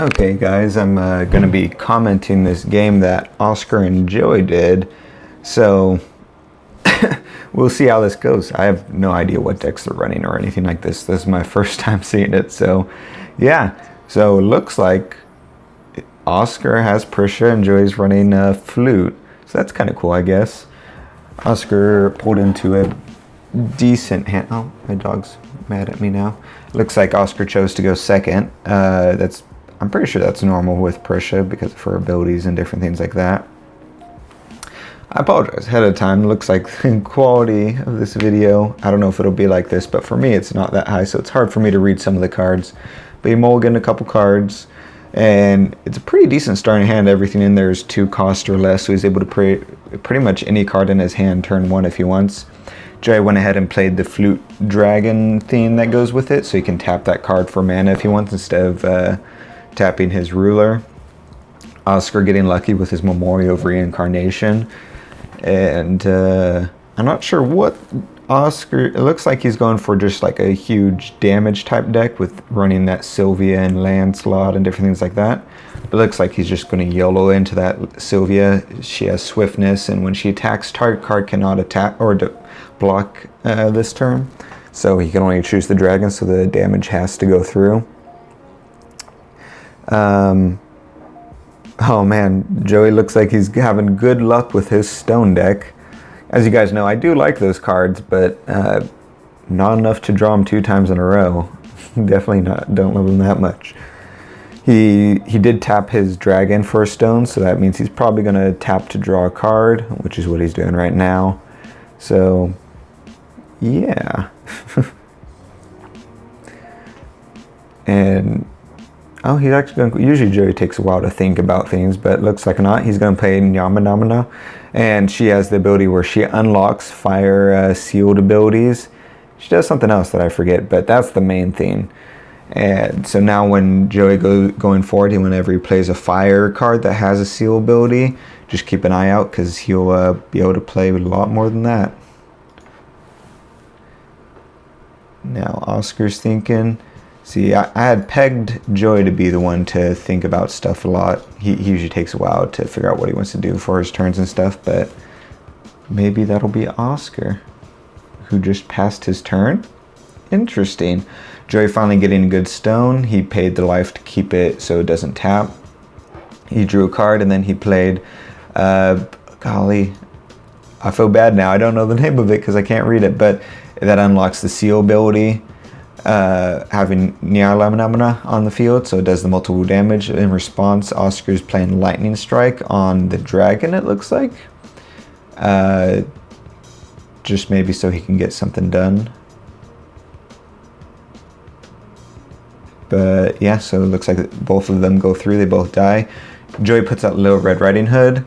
Okay guys, I'm going to be commenting this game that Oscar and Joey did, so we'll see how this goes. I have no idea what decks they're running or anything like this. This is my first time seeing it, so yeah. So it looks like Oscar has Pricia and Joey's running Flute, so that's kind of cool, I guess. Oscar pulled into a decent hand. Oh, my dog's mad at me now. Looks like Oscar chose to go second. I'm pretty sure that's normal with Pricia because of her abilities and different things like that. I apologize ahead of time. It looks like the quality of this video, I don't know if it'll be like this, but for me it's not that high, so it's hard for me to read some of the cards. But he mulliganed a couple cards, and it's a pretty decent starting hand. Everything in there is 2 cost or less, so he's able to pretty much any card in his hand turn 1 if he wants. Joey went ahead and played the Flute Dragon theme that goes with it, so he can tap that card for mana if he wants instead of tapping his ruler. Oscar getting lucky with his Memoria of Reincarnation. And I'm not sure what Oscar, it looks like he's going for just like a huge damage type deck with running that Sylvia and Lancelot and different things like that. But it looks like he's just going to YOLO into that Sylvia. She has swiftness, and when she attacks, target card cannot attack or block this turn. So he can only choose the dragon, so the damage has to go through. Oh man, Joey looks like he's having good luck with his stone deck. As you guys know, I do like those cards, but not enough to draw them 2 times in a row. Definitely not, don't love them that much. He did tap his dragon for a stone, so that means he's probably going to tap to draw a card, which is what he's doing right now. So, yeah. And oh, he's actually going to, usually Joey takes a while to think about things, but it looks like not. He's going to play Nyarlathotep, and she has the ability where she unlocks fire sealed abilities. She does something else that I forget, but that's the main thing. And so now when Joey going forward, whenever he plays a fire card that has a seal ability, just keep an eye out because he'll be able to play with a lot more than that. Now Oscar's thinking. See, I had pegged Joey to be the one to think about stuff a lot. He usually takes a while to figure out what he wants to do for his turns and stuff, but maybe that'll be Oscar, who just passed his turn. Interesting. Joey finally getting a good stone. He paid the life to keep it so it doesn't tap. He drew a card, and then he played, golly, I feel bad now. I don't know the name of it because I can't read it, but that unlocks the seal ability. Having Nyarlathotep on the field, so it does the multiple damage. In response, Oscar's playing Lightning Strike on the dragon, it looks like. Just maybe so he can get something done. But yeah, so it looks like both of them go through, they both die. Joey puts out Little Red Riding Hood,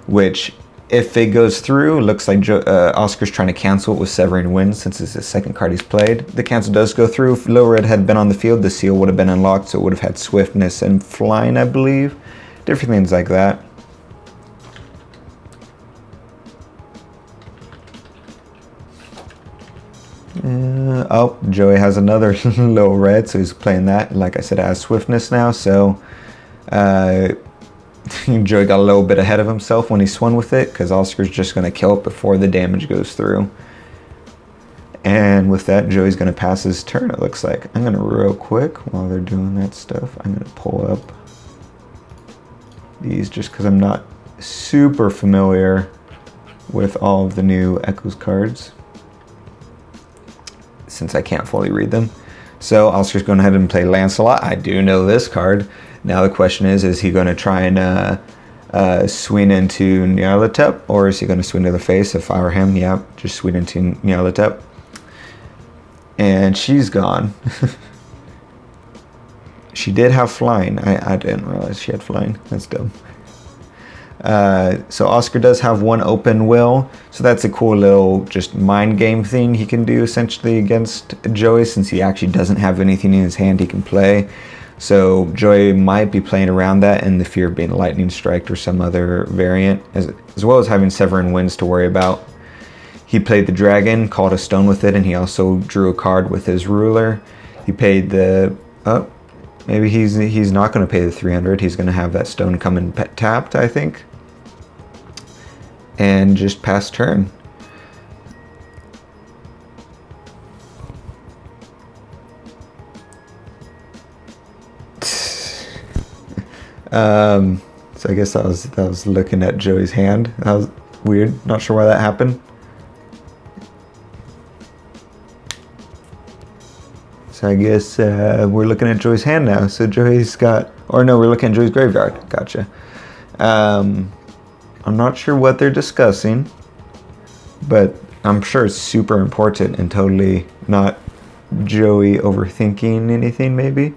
which if it goes through, looks like Oscar's trying to cancel it with Severing Winds since it's the second card he's played. The cancel does go through. If Little Red had been on the field, the seal would have been unlocked, so it would have had swiftness and flying, I believe. Different things like that. Oh, Joey has another Little Red, so he's playing that. Like I said, it has swiftness now, so Joey got a little bit ahead of himself when he swung with it, because Oscar's just going to kill it before the damage goes through. And with that, Joey's going to pass his turn, it looks like. I'm going to real quick, while they're doing that stuff, I'm going to pull up these just because I'm not super familiar with all of the new Echoes cards, since I can't fully read them. So Oscar's going ahead and play Lancelot. I do know this card. Now the question is he going to try and swing into Nyarlathotep, or is he going to swing to the face? If I were him, yeah, just swing into Nyarlathotep. And she's gone. She did have flying. I didn't realize she had flying. That's dumb. So Oscar does have 1 open will, so that's a cool little just mind game thing he can do essentially against Joey, since he actually doesn't have anything in his hand he can play. So Joey might be playing around that in the fear of being lightning striked or some other variant, as well as having Severing Winds to worry about. He played the dragon, called a stone with it, and he also drew a card with his ruler. He paid the Maybe he's not going to pay the 300. He's going to have that stone come in tapped, I think. And just pass turn. So I guess that was looking at Joey's hand. That was weird. Not sure why that happened. So I guess we're looking at Joey's hand now. So Joey's got, or no, we're looking at Joey's graveyard. Gotcha. I'm not sure what they're discussing, but I'm sure it's super important and totally not Joey overthinking anything, maybe.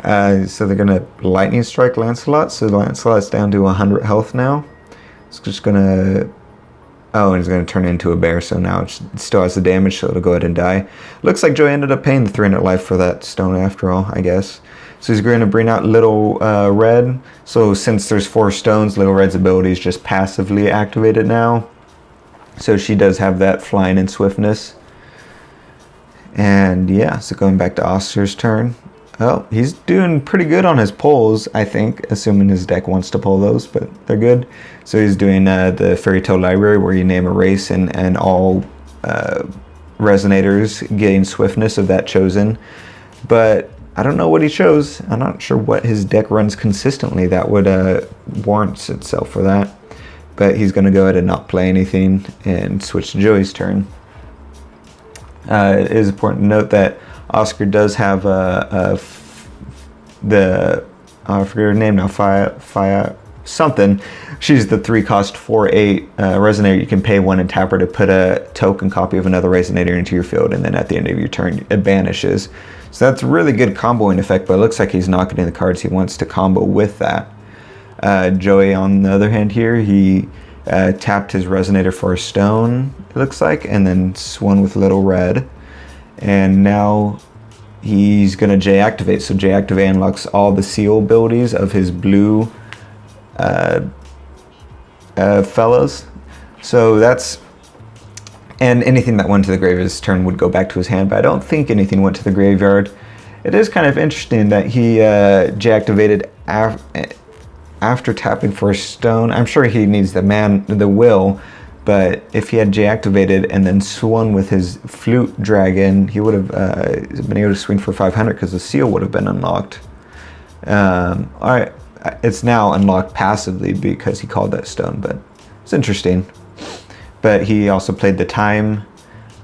So they're gonna lightning strike Lancelot. So Lancelot's down to 100 health now. It's just gonna, oh, and he's gonna turn into a bear. So now it still has the damage, so it'll go ahead and die. Looks like Joey ended up paying the 300 life for that stone after all, I guess. So he's going to bring out Little Red. So since there's 4 stones, Little Red's ability is just passively activated now. So she does have that flying and swiftness. And yeah, so going back to Oscar's turn. Oh, he's doing pretty good on his pulls, I think, assuming his deck wants to pull those, but they're good. So he's doing the Fairy Tale Library, where you name a race and all resonators getting swiftness of that chosen. But I don't know what he chose. I'm not sure what his deck runs consistently that would warrant itself for that. But he's going to go ahead and not play anything and switch to Joey's turn. It is important to note that Oscar does have I forget her name now, Fia something. She's the 3-cost 4/8 resonator. You can pay 1 and tap her to put a token copy of another resonator into your field, and then at the end of your turn it banishes. So that's a really good comboing effect, but it looks like he's not getting the cards he wants to combo with that. Joey, on the other hand here, he tapped his resonator for a stone, it looks like, and then swung with Little Red. And now he's going to J-activate. So J-activate unlocks all the seal abilities of his blue fellows. So that's, and anything that went to the graveyard this turn would go back to his hand, but I don't think anything went to the graveyard. It is kind of interesting that he J-activated after tapping for a stone. I'm sure he needs the will, but if he had J-activated and then swung with his Flute dragon, he would have been able to swing for 500 because the seal would have been unlocked. Alright, it's now unlocked passively because he called that stone, but it's interesting. But he also played the time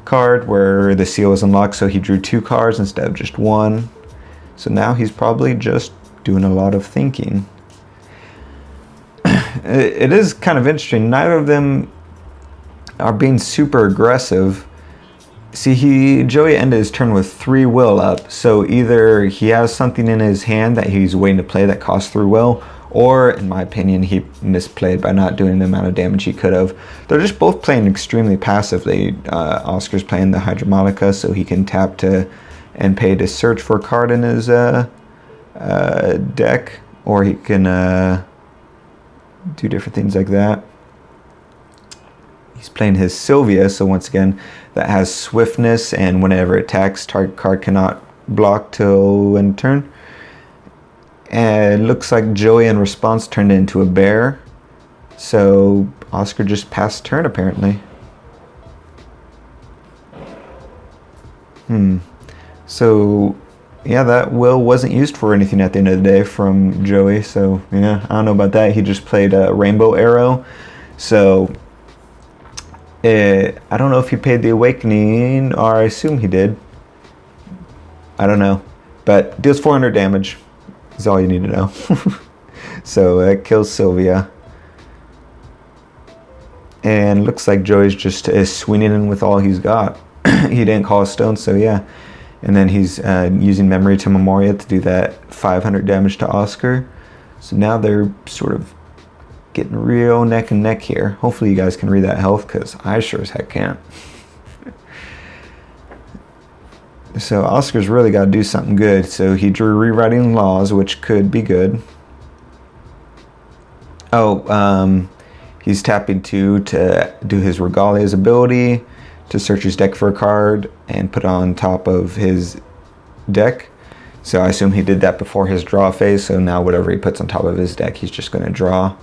card where the seal was unlocked, so he drew 2 cards instead of just 1. So now he's probably just doing a lot of thinking. It is kind of interesting. Neither of them are being super aggressive. See, Joey ended his turn with 3 will up, so either he has something in his hand that he's waiting to play that costs 3 will, or, in my opinion, he misplayed by not doing the amount of damage he could have. They're just both playing extremely passively. Oscar's playing the Hydromonica, so he can tap to and pay to search for a card in his deck, or he can do different things like that. He's playing his Sylvia, so once again, that has swiftness, and whenever it attacks, target card cannot block till end turn. And it looks like Joey in response turned into a bear. So Oscar just passed turn apparently. So yeah, that will wasn't used for anything at the end of the day from Joey. So yeah, I don't know about that. He just played a Rainbow Arrow. So I don't know if he paid the Awakening, or I assume he did. I don't know. But deals 400 damage. Is all you need to know. So it kills Sylvia. And looks like Joey's just swinging in with all he's got. He didn't call a stone, so yeah. And then he's using Memory to Memoria to do that 500 damage to Oscar. So now they're sort of getting real neck and neck here. Hopefully you guys can read that health, because I sure as heck can't. So Oscar's really got to do something good. So he drew Rewriting Laws, which could be good. Oh, he's tapping 2 to do his Regalia's ability, to search his deck for a card and put on top of his deck. So I assume he did that before his draw phase, so now whatever he puts on top of his deck, he's just going to draw.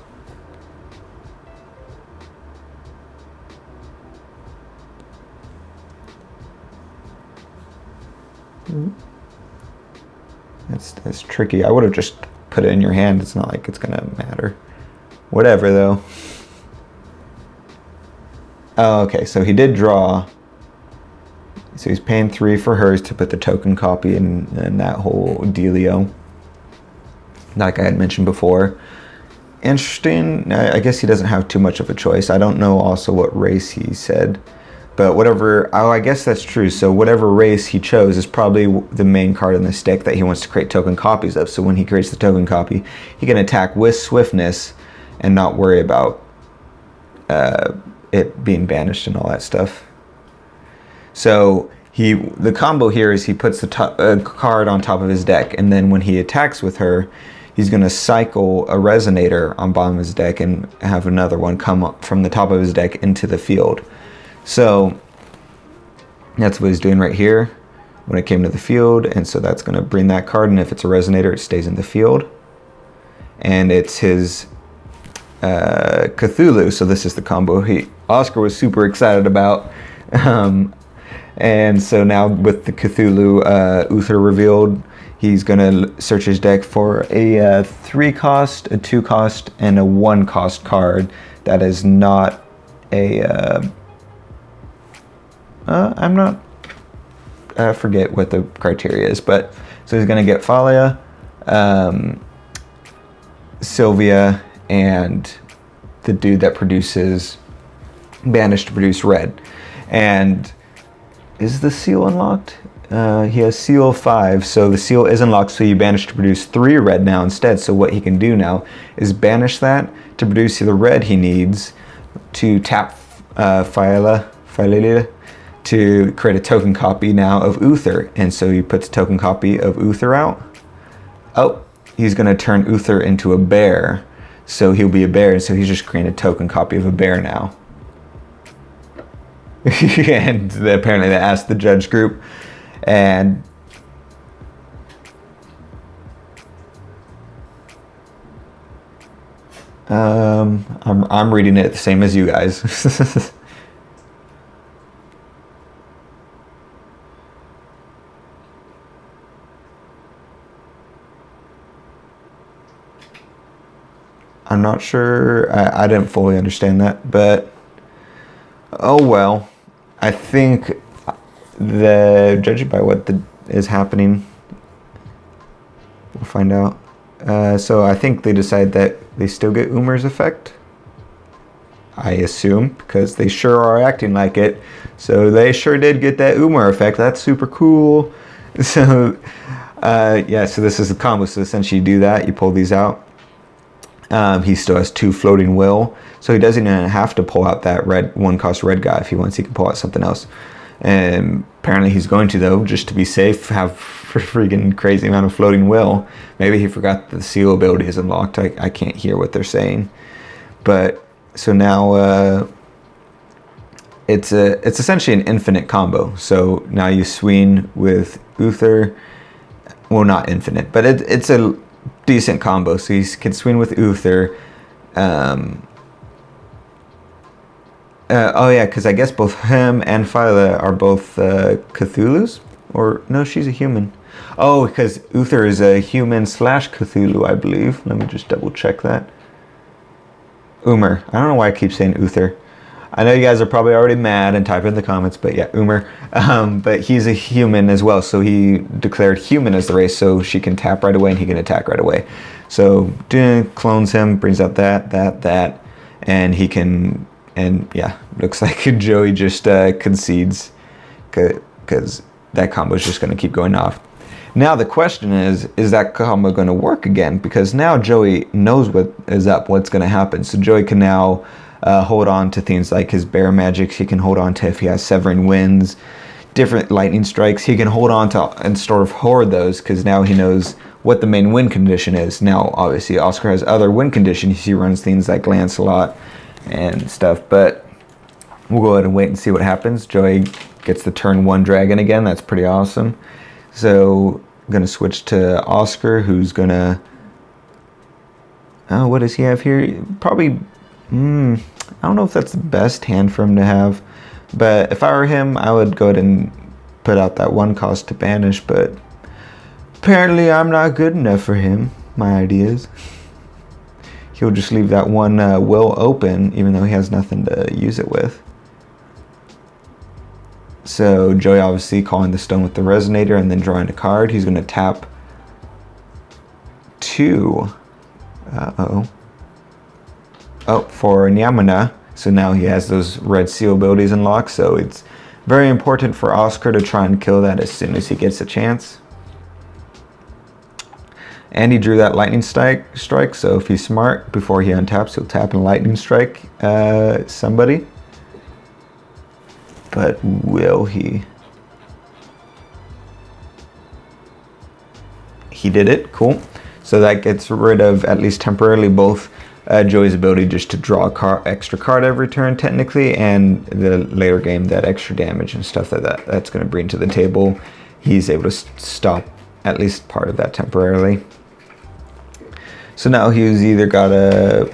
That's tricky. I would have just put it in your hand. It's not like it's going to matter. Whatever, though. Oh, okay, so he did draw. So he's paying 3 for hers to put the token copy in that whole dealio, like I had mentioned before. Interesting. I guess he doesn't have too much of a choice. I don't know also what race he said, but whatever. Oh, I guess that's true. So whatever race he chose is probably the main card in this deck that he wants to create token copies of. So when he creates the token copy, he can attack with swiftness and not worry about it being banished and all that stuff. So the combo here is he puts the card on top of his deck, and then when he attacks with her, he's going to cycle a resonator on bottom of his deck and have another one come up from the top of his deck into the field. So that's what he's doing right here when it came to the field, and so that's going to bring that card, and if it's a resonator, it stays in the field. And it's his Cthulhu, so this is the combo Oscar was super excited about. And so now with the Cthulhu Uther revealed, he's going to search his deck for a 3 cost, a 2 cost, and a 1 cost card that is not a... I forget what the criteria is, but... So he's going to get Thalia, Sylvia, and the dude that produces Banish to produce red. And... Is the seal unlocked? He has seal 5, so the seal is unlocked, so you banish to produce 3 red now instead. So what he can do now is banish that to produce the red he needs to tap umr-fayli-library to create a token copy now of Uther. And so he puts a token copy of Uther out. Oh, he's going to turn Uther into a bear. So he'll be a bear, and so he's just creating a token copy of a bear now. And apparently they asked the judge group, and I'm reading it the same as you guys. I'm not sure. I didn't fully understand that, but oh well. I think judging by what is happening, we'll find out. So I think they decide that they still get Umr's effect. I assume, because they sure are acting like it. So they sure did get that Umr effect. That's super cool. So yeah, so this is the combo. So essentially you do that, you pull these out. He still has 2 floating will, so he doesn't even have to pull out that 1 cost red guy. If he wants, he can pull out something else. And apparently he's going to, though, just to be safe, have a freaking crazy amount of floating will. Maybe he forgot that the seal ability is unlocked. I can't hear what they're saying. But so now it's essentially an infinite combo. So now you swing with Uther. Well, not infinite, but it's a decent combo. So he can swing with Uther. Oh yeah, because I guess both him and Phyla are both Cthulhu's, or no, she's a human. Oh, because Uther is a human / Cthulhu, I believe. Let me just double check that. Umr. I don't know why I keep saying Uther. I know you guys are probably already mad and type in the comments, but yeah, Umr. But he's a human as well, so he declared human as the race, so she can tap right away and he can attack right away. So clones him, brings out that, and he can, and yeah, looks like Joey just concedes because that combo is just going to keep going off. Now the question is that combo going to work again? Because now Joey knows what is up, what's going to happen. So Joey can now hold on to things like his bear magics. He can hold on to, if he has Severing Winds, different lightning strikes, he can hold on to and sort of hoard those, because now he knows what the main win condition is. Now obviously Oscar has other win conditions. He runs things like Lancelot and stuff, but we'll go ahead and wait and see what happens. Joey gets the turn 1 dragon again. That's pretty awesome. So I'm gonna switch to Oscar, who's gonna, oh, what does he have here? Probably, I don't know if that's the best hand for him to have, but if I were him, I would go ahead and put out that 1 cost to banish, but apparently I'm not good enough for him, my ideas. He'll just leave that 1 will open, even though he has nothing to use it with. So Joey obviously calling the stone with the resonator and then drawing a card. He's going to tap 2. Oh, for Nyarlathotep. So now he has those red seal abilities unlocked. So it's very important for Oscar to try and kill that as soon as he gets a chance. And he drew that lightning strike. So if he's smart, before he untaps, he'll tap and lightning strike somebody. But will he? He did it. Cool. So that gets rid of, at least temporarily, both Joey's ability just to draw a extra card every turn, technically, and the later game, that extra damage and stuff that's going to bring to the table. He's able to stop at least part of that temporarily. So now he's either got a...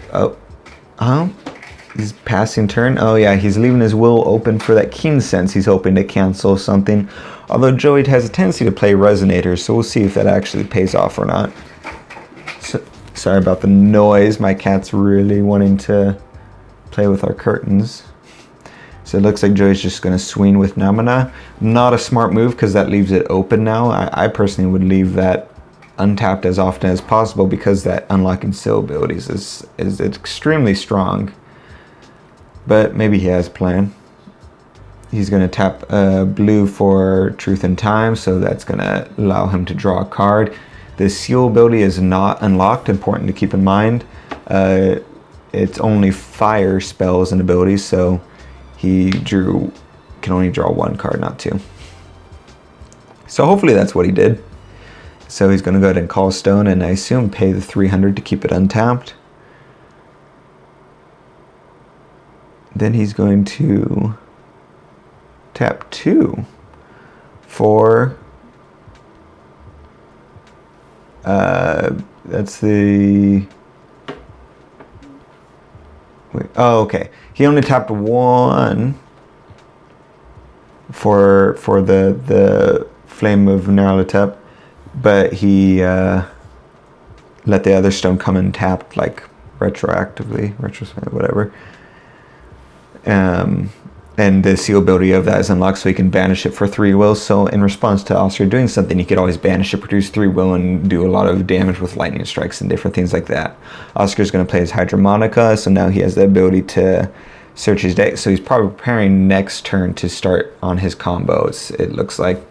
he's passing turn. Oh yeah, he's leaving his will open for that keen sense. He's hoping to cancel something. Although Joey has a tendency to play resonators, so we'll see if that actually pays off or not. So, sorry about the noise. My cat's really wanting to play with our curtains. So it looks like Joey's just going to swing with Namana. Not a smart move because that leaves it open now. I personally would leave that untapped as often as possible because that unlocking seal abilities is extremely strong. But maybe he has a plan. He's going to tap blue for Truth and Time, so that's going to allow him to draw a card. The seal ability is not unlocked, important to keep in mind. It's only fire spells and abilities, so he can only draw 1 card, not 2. So hopefully that's what he did. So he's going to go ahead and call stone, and I assume pay the 300 to keep it untapped. Then he's going to tap 2 for... that's the... Wait, oh, okay. He only tapped 1 for the Flame of Nyarlathotep, but he let the other stone come and tapped, like, retrospectively, whatever. And the seal ability of that is unlocked, so he can banish it for 3 will. So in response to Oscar doing something, he could always banish it, produce 3 will, and do a lot of damage with lightning strikes and different things like that. Oscar's going to play his Hydromonica, so now he has the ability to search his deck. So he's probably preparing next turn to start on his combos. It looks like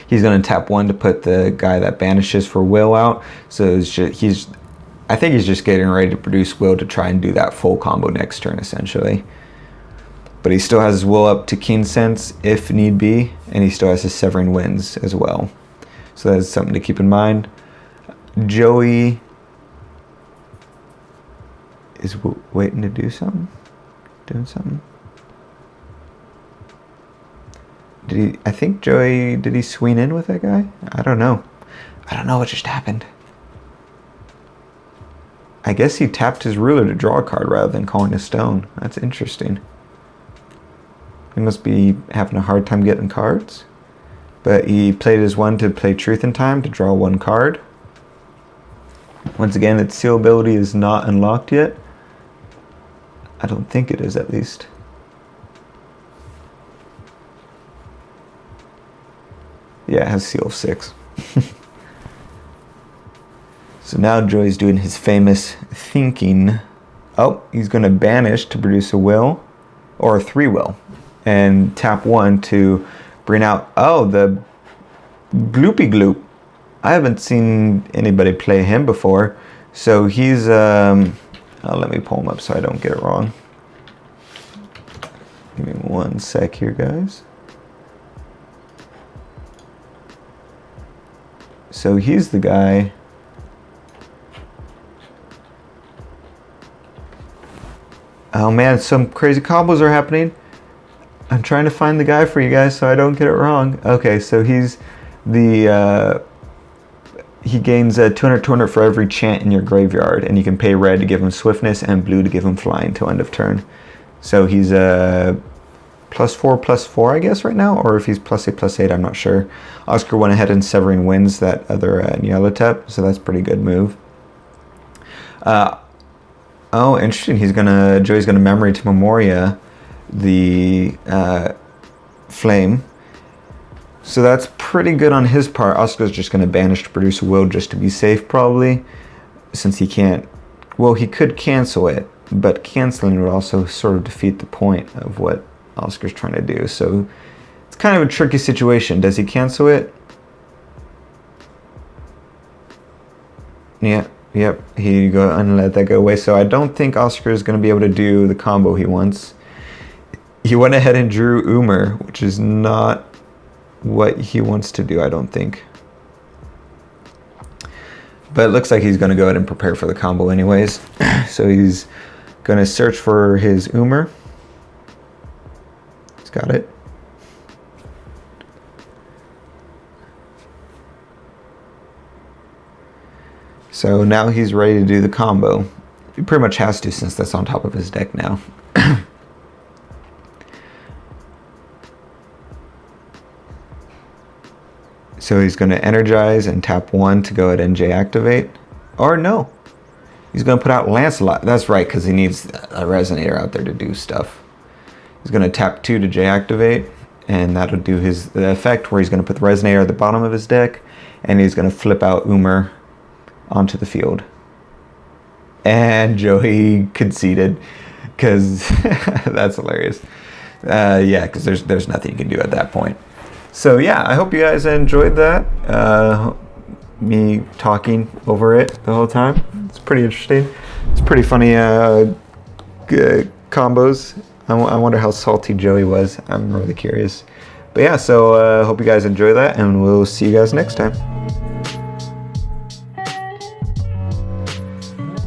he's going to tap 1 to put the guy that banishes for will out. So I think he's just getting ready to produce will to try and do that full combo next turn, essentially. But he still has his will up to Keen Sense if need be, and he still has his Severing Winds as well. So that's something to keep in mind. Joey is waiting to do something. Doing something. I think Joey, did he swing in with that guy? I don't know. I don't know what just happened. I guess he tapped his ruler to draw a card rather than calling a stone. That's interesting. He must be having a hard time getting cards. But he played his 1 to play Truth in Time to draw 1 card. Once again, its seal ability is not unlocked yet. I don't think it is, at least. Yeah, it has seal of 6. So now Joey's doing his famous thinking. Oh, he's going to banish to produce a will, or 3 will, and tap 1 to bring out, oh, the Gloopy Gloop. I haven't seen anybody play him before. So he's, oh, let me pull him up so I don't get it wrong. Give me 1 sec here, guys. So he's the guy. Oh man, some crazy combos are happening. I'm trying to find the guy for you guys so I don't get it wrong. Okay, so he's He gains 200 for every chant in your graveyard, and you can pay red to give him swiftness and blue to give him flying till end of turn. So he's +4/+4, I guess, right now, or if he's +8/+8, I'm not sure. Oscar went ahead and Severing Winds that other Nyarlathotep, so that's a pretty good move. Oh, interesting. Joey's gonna Memory to Memoria the Flame. So that's pretty good on his part. Oscar's just gonna banish to produce a will just to be safe, probably, since he can't. Well, he could cancel it, but canceling would also sort of defeat the point of what Oscar's trying to do. So it's kind of a tricky situation. Does he cancel it? Yeah. Yep, he go and let that go away. So I don't think Oscar is going to be able to do the combo he wants. He went ahead and drew Umr, which is not what he wants to do, I don't think. But it looks like he's going to go ahead and prepare for the combo anyways. So he's going to search for his Umr. He's got it. So now he's ready to do the combo. He pretty much has to, since that's on top of his deck now. So he's going to energize and tap 1 to go ahead and J-activate. Or no, he's going to put out Lancelot. That's right, because he needs a resonator out there to do stuff. He's going to tap 2 to J-activate, and that'll do the effect where he's going to put the resonator at the bottom of his deck, and he's going to flip out Umr onto the field. And Joey conceded, because that's hilarious. Yeah, because there's nothing you can do at that point. So yeah, I hope you guys enjoyed that. Me talking over it the whole time. It's pretty interesting. It's pretty funny combos. I wonder how salty Joey was. I'm really curious. But yeah, so hope you guys enjoy that, and we'll see you guys next time.